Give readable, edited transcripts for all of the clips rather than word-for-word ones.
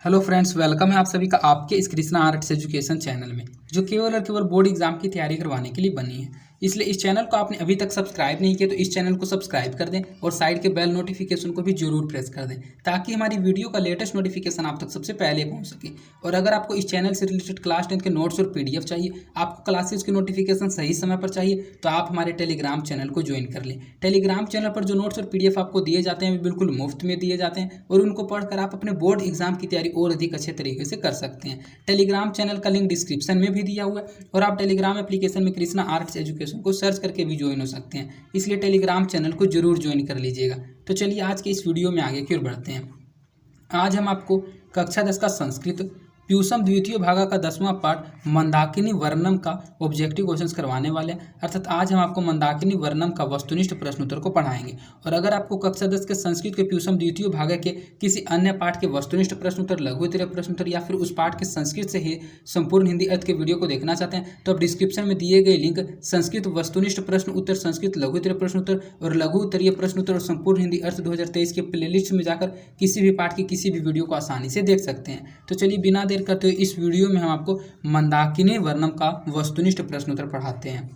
Hello friends, welcome है आप सभी का आपके इस कृष्णा आर्ट्स एजुकेशन चैनल में, जो केवल और केवल बोर्ड एग्जाम की तैयारी करवाने के लिए बनी है। इसलिए इस चैनल को आपने अभी तक सब्सक्राइब नहीं किया तो इस चैनल को सब्सक्राइब कर दें और साइड के बेल नोटिफिकेशन को भी जरूर प्रेस कर दें, ताकि हमारी वीडियो का लेटेस्ट नोटिफिकेशन आप तक सबसे पहले पहुंच सके। और अगर आपको इस चैनल से रिलेटेड क्लास 10 के नोट्स और पीडीएफ चाहिए, आपको क्लासेस की नोटिफिकेशन सही समय पर चाहिए, तो आप हमारे टेलीग्राम चैनल को ज्वाइन कर लें। टेलीग्राम चैनल पर जो नोट्स और पीडीएफ आपको दिए जाते हैं वे बिल्कुल मुफ्त में दिए जाते हैं और उनको पढ़कर आप अपने बोर्ड एग्जाम की तैयारी और अधिक अच्छे तरीके से कर सकते हैं। टेलीग्राम चैनल का लिंक डिस्क्रिप्शन में भी दिया हुआ है और आप टेलीग्राम एप्लीकेशन में कृष्णा आर्ट्स एजुकेशन को सर्च करके भी ज्वाइन हो सकते हैं। इसलिए टेलीग्राम चैनल को जरूर ज्वाइन कर लीजिएगा। तो चलिए आज के इस वीडियो में आगे की ओर बढ़ते हैं। आज हम आपको कक्षा 10 का संस्कृत प्यूसम द्वितीय भागा का 10वां पार्ट मंदाकिनी वर्णम का ऑब्जेक्टिव क्वेश्चंस करवाने वाले हैं। अर्थात आज हम आपको मंदाकिनी वर्णम का वस्तुनिष्ठ प्रश्न उत्तर को पढ़ाएंगे। और अगर आपको कक्षा 10 के संस्कृत के प्यूसम द्वितीय भाग के किसी अन्य पाठ के वस्तुनिष्ठ प्रश्न उत्तर, लघु उत्तरीय प्रश्न उत्तर या फिर उस पाठ के संस्कृत से ही संपूर्ण हिंदी अर्थ के वीडियो को देखना चाहते हैं, तो आप डिस्क्रिप्शन में दिए गए लिंक संस्कृत वस्तुनिष्ठ प्रश्न उत्तर, संस्कृत लघु उत्तरीय प्रश्न उत्तर और लघु उत्तरीय प्रश्न उत्तर और संपूर्ण हिंदी अर्थ 2023 के प्लेलिस्ट में जाकर किसी भी पाठ की किसी भी वीडियो को आसानी से देख सकते हैं। तो चलिए बिना देर करते हुए इस वीडियो में हम आपको मंदाकिनी वर्णम का वस्तुनिष्ठ प्रश्न उत्तर पढ़ाते हैं।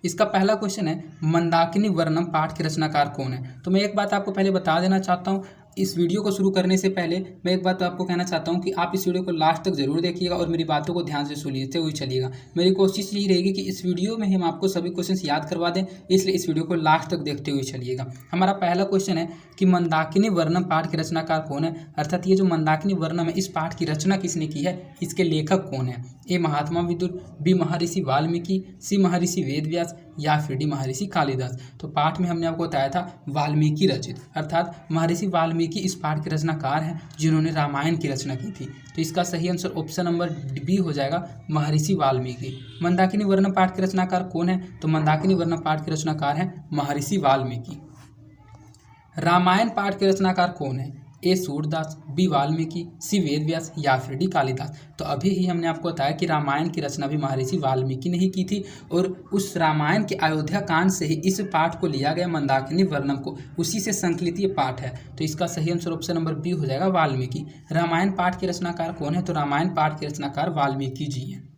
इसका पहला क्वेश्चन है, मंदाकिनी वर्णम पाठ के रचनाकार कौन है। तो मैं एक बात आपको पहले बता देना चाहता हूँ, इस वीडियो को शुरू करने से पहले मैं एक बात आपको कहना चाहता हूं कि आप इस वीडियो को लास्ट तक जरूर देखिएगा और मेरी बातों को ध्यान से सुनते हुए चलिएगा। मेरी कोशिश यही रहेगी कि इस वीडियो में हम आपको सभी क्वेश्चंस याद करवा दें, इसलिए इस वीडियो को लास्ट तक देखते हुए चलिएगा। हमारा पहला क्वेश्चन है कि मंदाकिनी वर्णम पाठ के रचनाकार कौन है। अर्थात ये जो मंदाकिनी वर्णम है, इस पाठ की रचना किसने की है, इसके लेखक कौन है। ए महात्मा विदुर, बी महर्षि वाल्मीकि, सी महर्षि वेदव्यास या फिर डी महर्षि कालिदास। तो पाठ में हमने आपको बताया था वाल्मीकि रचित, अर्थात महर्षि वाल्मीकि इस पाठ के रचनाकार हैं जिन्होंने रामायण की रचना की थी। तो इसका सही आंसर ऑप्शन नंबर बी हो जाएगा, महर्षि वाल्मीकि। मंदाकिनी वर्णम पाठ के रचनाकार कौन है, तो मंदाकिनी वर्णम पाठ के रचनाकार हैं महर्षि वाल्मीकि। रामायण पाठ के रचनाकार कौन है, ए सूरदास, बी वाल्मीकि, सी वेदव्यास या फिर डी कालिदास। तो अभी ही हमने आपको बताया कि रामायण की रचना भी महर्षि वाल्मीकि ने ही की थी और उस रामायण के अयोध्या कांड से ही इस पाठ को लिया गया, मंदाकिनी वर्णम को, उसी से संकलित ये पाठ है। तो इसका सही आंसर ऑप्शन नंबर बी हो जाएगा, वाल्मीकि। रामायण पाठ के रचनाकार कौन है, तो रामायण पाठ के रचनाकार वाल्मीकि जी हैं।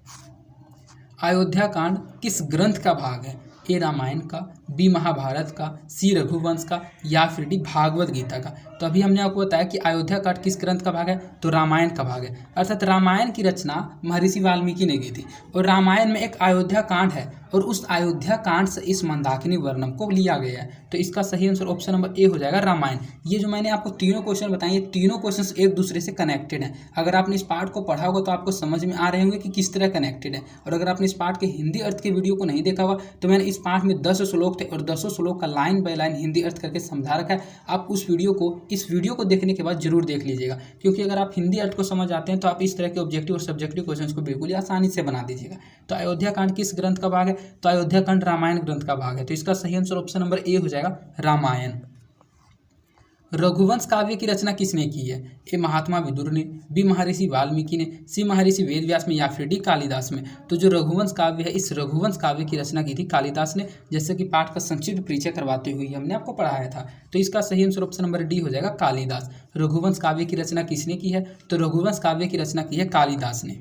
अयोध्या कांड किस ग्रंथ का भाग है, ए रामायण का, बी महाभारत का, सी रघुवंश का या फिर डी भागवत गीता का। तो अभी हमने आपको बताया कि अयोध्या कांड किस ग्रंथ का भाग है, तो रामायण का भाग है। अर्थात रामायण की रचना महर्षि वाल्मीकि ने की थी और रामायण में एक अयोध्या कांड है और उस अयोध्या कांड से इस मंदाकिनी वर्णम को लिया गया है। तो इसका सही आंसर ऑप्शन नंबर ए हो जाएगा, रामायण। ये जो मैंने आपको तीनों क्वेश्चन बताए, ये तीनों क्वेश्चन एक दूसरे से कनेक्टेड हैं। अगर आपने इस पाठ को पढ़ा होगा तो आपको समझ में आ रहे होंगे कि किस तरह कनेक्टेड है। और अगर आपने इस पाठ के हिंदी अर्थ के वीडियो को नहीं देखा होगा, तो मैंने इस पाठ में 10 श्लोक थे और 10 श्लोक का लाइन बाय लाइन हिंदी अर्थ करके समझा रखा है। आप इस वीडियो को देखने के बाद जरूर देख लीजिएगा, क्योंकि अगर आप हिंदी अर्थ को समझ आते हैं तो आप इस तरह के ऑब्जेक्टिव और सब्जेक्टिव क्वेश्चंस को बिल्कुल ही आसानी से बना दीजिएगा। तो अयोध्या कांड किस ग्रंथ का भाग है, तो अयोध्या कांड रामायण ग्रंथ का भाग है। तो इसका सही आंसर ऑप्शन नंबर ए हो जाएगा, रामायण। रघुवंश काव्य की रचना किसने की है, ए महात्मा विदुर ने, बी महर्षि वाल्मीकि ने, सी महर्षि वेदव्यास में या फिर डी कालिदास में। तो जो रघुवंश काव्य है, इस रघुवंश काव्य की रचना की थी कालिदास ने, जैसे कि पाठ का संक्षिप्त परिचय करवाते हुए हमने आपको पढ़ाया था। तो इसका सही आंसर ऑप्शन नंबर डी हो जाएगा, कालिदास। रघुवंश काव्य की रचना किसने की है, तो रघुवंश काव्य की रचना की है कालिदास ने।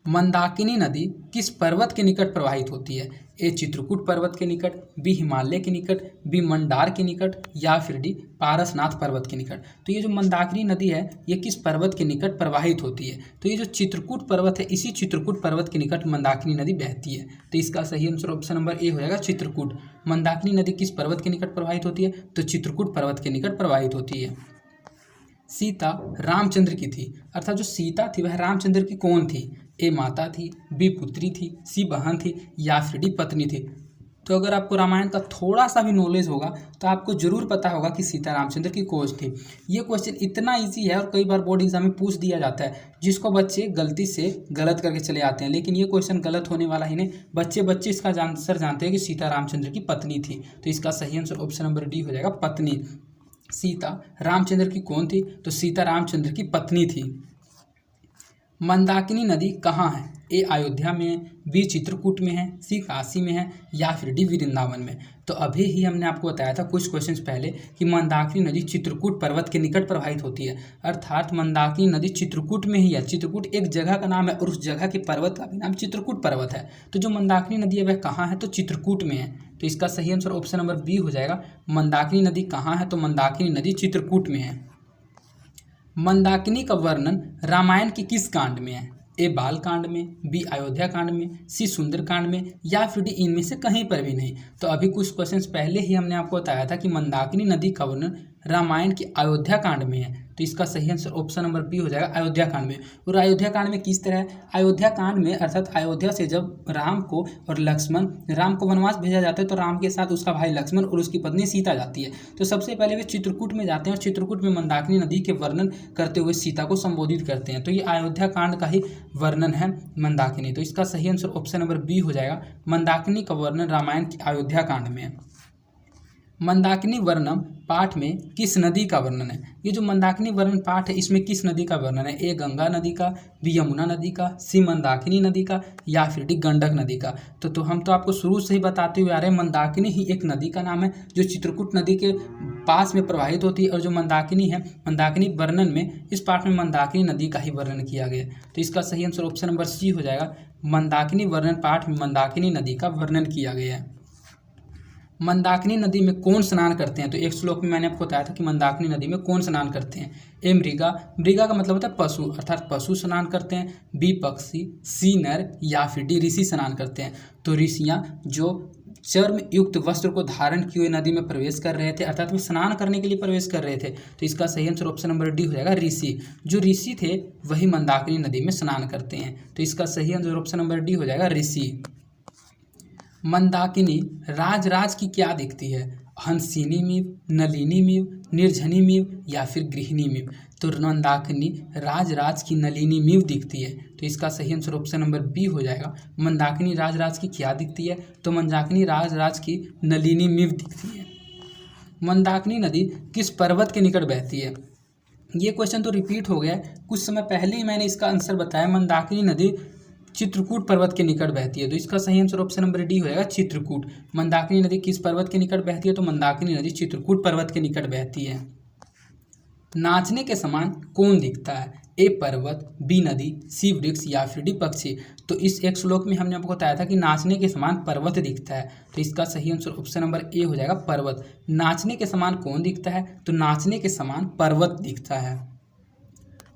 मंदाकिनी नदी किस पर्वत के निकट प्रवाहित होती है, ए चित्रकूट पर्वत के निकट, बी हिमालय के निकट, बी मंडार के निकट या फिर डी पारसनाथ पर्वत के निकट। तो ये जो मंदाकिनी नदी है, ये किस पर्वत के निकट प्रवाहित होती है, तो ये जो चित्रकूट पर्वत है, इसी चित्रकूट पर्वत के निकट मंदाकिनी नदी बहती है। तो इसका सही आंसर ऑप्शन नंबर ए हो जाएगा, चित्रकूट। मंदाकिनी नदी किस पर्वत के निकट प्रवाहित होती है, तो चित्रकूट पर्वत के निकट प्रवाहित होती है। सीता रामचंद्र की थी, अर्थात जो सीता थी वह रामचंद्र की कौन थी, ए माता थी, बी पुत्री थी, सी बहन थी या फिर डी पत्नी थी। तो अगर आपको रामायण का थोड़ा सा भी नॉलेज होगा तो आपको जरूर पता होगा कि सीता रामचंद्र की खोज थी। ये क्वेश्चन इतना इजी है और कई बार बोर्ड एग्जाम में पूछ दिया जाता है, जिसको बच्चे गलती से गलत करके चले आते हैं। लेकिन ये क्वेश्चन गलत होने वाला ही नहीं, बच्चे इसका आंसर जानते हैं कि सीता रामचंद्र की पत्नी थी। तो इसका सही आंसर ऑप्शन नंबर डी हो जाएगा, पत्नी। सीता रामचंद्र की कौन थी, तो सीता रामचंद्र की पत्नी थी। मंदाकिनी नदी कहाँ है? ए अयोध्या में है, बी चित्रकूट में है, सी काशी में है, या फिर डी वृंदावन में। तो अभी ही हमने आपको बताया था कुछ क्वेश्चंस पहले कि मंदाकिनी नदी चित्रकूट पर्वत के निकट प्रवाहित होती है, अर्थात मंदाकिनी नदी चित्रकूट में ही है। चित्रकूट एक जगह का नाम है और उस जगह के पर्वत का भी नाम चित्रकूट पर्वत है। तो जो मंदाकिनी नदी है वह कहाँ है? तो चित्रकूट में है। तो इसका सही आंसर ऑप्शन नंबर बी हो जाएगा। मंदाकिनी नदी कहाँ है? तो मंदाकिनी नदी चित्रकूट में है। मंदाकिनी का वर्णन रामायण की किस कांड में है? ए बाल कांड में, बी अयोध्या कांड में, सी सुंदर कांड में, या फिर डी इनमें से कहीं पर भी नहीं। तो अभी कुछ क्वेश्चंस पहले ही हमने आपको बताया था कि मंदाकिनी नदी का वर्णन रामायण की अयोध्या कांड में है। तो इसका सही आंसर ऑप्शन नंबर बी हो जाएगा, अयोध्या कांड में। और अयोध्या कांड में किस तरह है? अयोध्या कांड में अर्थात अयोध्या से जब राम को वनवास भेजा जाता है तो राम के साथ उसका भाई लक्ष्मण और उसकी पत्नी सीता जाती है। तो सबसे पहले वे चित्रकूट में जाते हैं और चित्रकूट में मंदाकिनी नदी के वर्णन करते हुए सीता को संबोधित करते हैं। तो ये अयोध्या कांड का ही वर्णन है मंदाकिनी। तो इसका सही आंसर ऑप्शन नंबर बी हो जाएगा। मंदाकिनी का वर्णन रामायण की अयोध्या कांड में है। मंदाकिनी वर्णन पाठ में किस नदी का वर्णन है? ये जो मंदाकिनी वर्णन पाठ है इसमें किस नदी का वर्णन है? ए गंगा नदी का, बी यमुना नदी का, सी मंदाकिनी नदी का, या फिर डी गंडक नदी का। तो हम तो आपको शुरू से ही बताते हुए आ रहे हैं मंदाकिनी ही एक नदी का नाम है जो चित्रकूट नदी के पास में प्रवाहित होती है। और जो मंदाकिनी है, मंदाकिनी वर्णन में इस पाठ में मंदाकिनी नदी का ही वर्णन किया गया। तो इसका सही आंसर ऑप्शन नंबर सी हो जाएगा। मंदाकिनी वर्णन पाठ में मंदाकिनी नदी का वर्णन किया गया है। मंदाकिनी नदी में कौन स्नान करते हैं? तो एक श्लोक में मैंने आपको बताया था कि मंदाकिनी नदी में कौन स्नान करते हैं। ए मृगा, मृगा का मतलब होता है पशु, अर्थात पशु स्नान करते हैं। बी पक्षी, सी नर, या फिर डी ऋषि स्नान करते हैं। तो ऋषियाँ जो चर्म युक्त वस्त्र को धारण किए हुए नदी में प्रवेश कर रहे थे, अर्थात वो स्नान करने के लिए प्रवेश कर रहे थे। तो इसका सही आंसर ऑप्शन नंबर डी हो जाएगा, ऋषि। जो ऋषि थे वही मंदाकिनी नदी में स्नान करते हैं। तो इसका सही आंसर ऑप्शन नंबर डी हो जाएगा, ऋषि। मंदाकिनी राज की क्या दिखती है? हंसिनी मीव, नलिनी मीव, निर्झनी मीव, या फिर गृहिणी मीव। तो मंदाकिनी राज की नलिनी मीव दिखती है। तो इसका सही आंसर ऑप्शन नंबर बी हो जाएगा। मंदाकिनी राज की क्या दिखती है? तो मंदाकिनी राज की नलिनी मीव दिखती है। मंदाकिनी नदी किस पर्वत के निकट बहती है? ये क्वेश्चन तो रिपीट हो गया है, कुछ समय पहले ही मैंने इसका आंसर बताया। मंदाकिनी नदी चित्रकूट पर्वत के निकट बहती है। तो इसका सही आंसर ऑप्शन नंबर डी हो जाएगा, चित्रकूट। मंदाकिनी नदी किस पर्वत के निकट बहती है? तो मंदाकिनी नदी चित्रकूट पर्वत के निकट बहती है। नाचने के समान कौन दिखता है? ए पर्वत, बी नदी, सी वृक्ष, या फिर डी पक्षी। तो इस एक श्लोक में हमने आपको बताया था कि नाचने के समान पर्वत दिखता है। तो इसका सही आंसर ऑप्शन नंबर ए हो जाएगा, पर्वत। नाचने के समान कौन दिखता है? तो नाचने के समान पर्वत दिखता है।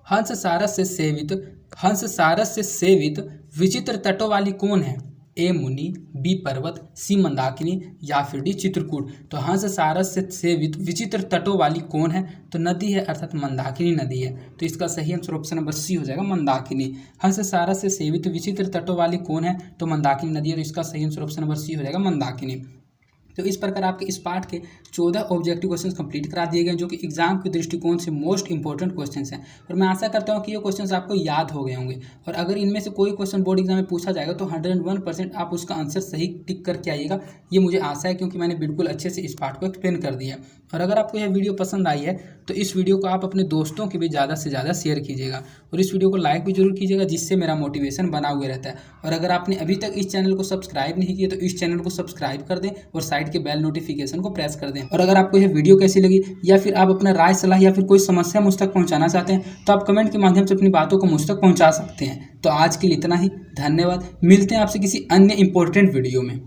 हंस सारस से सेवित विचित्र तटों वाली कौन है? ए मुनि, बी पर्वत, सी मंदाकिनी, या फिर डी चित्रकूट। तो हंस सारस से सेवित विचित्र तटों वाली कौन है? तो नदी है, अर्थात मंदाकिनी नदी है। तो इसका सही आंसर ऑप्शन नंबर सी हो जाएगा, मंदाकिनी। हंस सारस से सेवित विचित्र तटों वाली कौन है? तो मंदाकिनी नदी है। तो इसका सही आंसर ऑप्शन नंबर सी हो जाएगा, मंदाकिनी। तो इस प्रकार आपके इस पाठ के 14 ऑब्जेक्टिव क्वेश्चंस कंप्लीट करा दिए गए जो कि एग्जाम के दृष्टिकोण से मोस्ट इंपॉर्टेंट क्वेश्चंस हैं। और मैं आशा करता हूं कि ये क्वेश्चंस आपको याद हो गए होंगे। और अगर इनमें से कोई क्वेश्चन बोर्ड एग्जाम में पूछा जाएगा तो 101% आप उसका आंसर सही टिक करके आइएगा, ये मुझे आशा है, क्योंकि मैंने बिल्कुल अच्छे से इस पाठ को एक्सप्लेन कर दिया। और अगर आपको यह वीडियो पसंद आई है तो इस वीडियो को आप अपने दोस्तों के भी ज़्यादा से ज़्यादा शेयर कीजिएगा और इस वीडियो को लाइक भी जरूर कीजिएगा, जिससे मेरा मोटिवेशन बना हुआ रहता है। और अगर आपने अभी तक इस चैनल को सब्सक्राइब नहीं किया तो इस चैनल को सब्सक्राइब कर दें और साइड के बेल नोटिफिकेशन को प्रेस कर दें। और अगर आपको यह वीडियो कैसी लगी या फिर आप अपना राय सलाह या फिर कोई समस्या मुझ तक पहुंचाना चाहते हैं तो आप कमेंट के माध्यम से अपनी बातों को मुझ तक पहुंचा सकते हैं। तो आज के लिए इतना ही, धन्यवाद। मिलते हैं आपसे किसी अन्य इंपॉर्टेंट वीडियो में।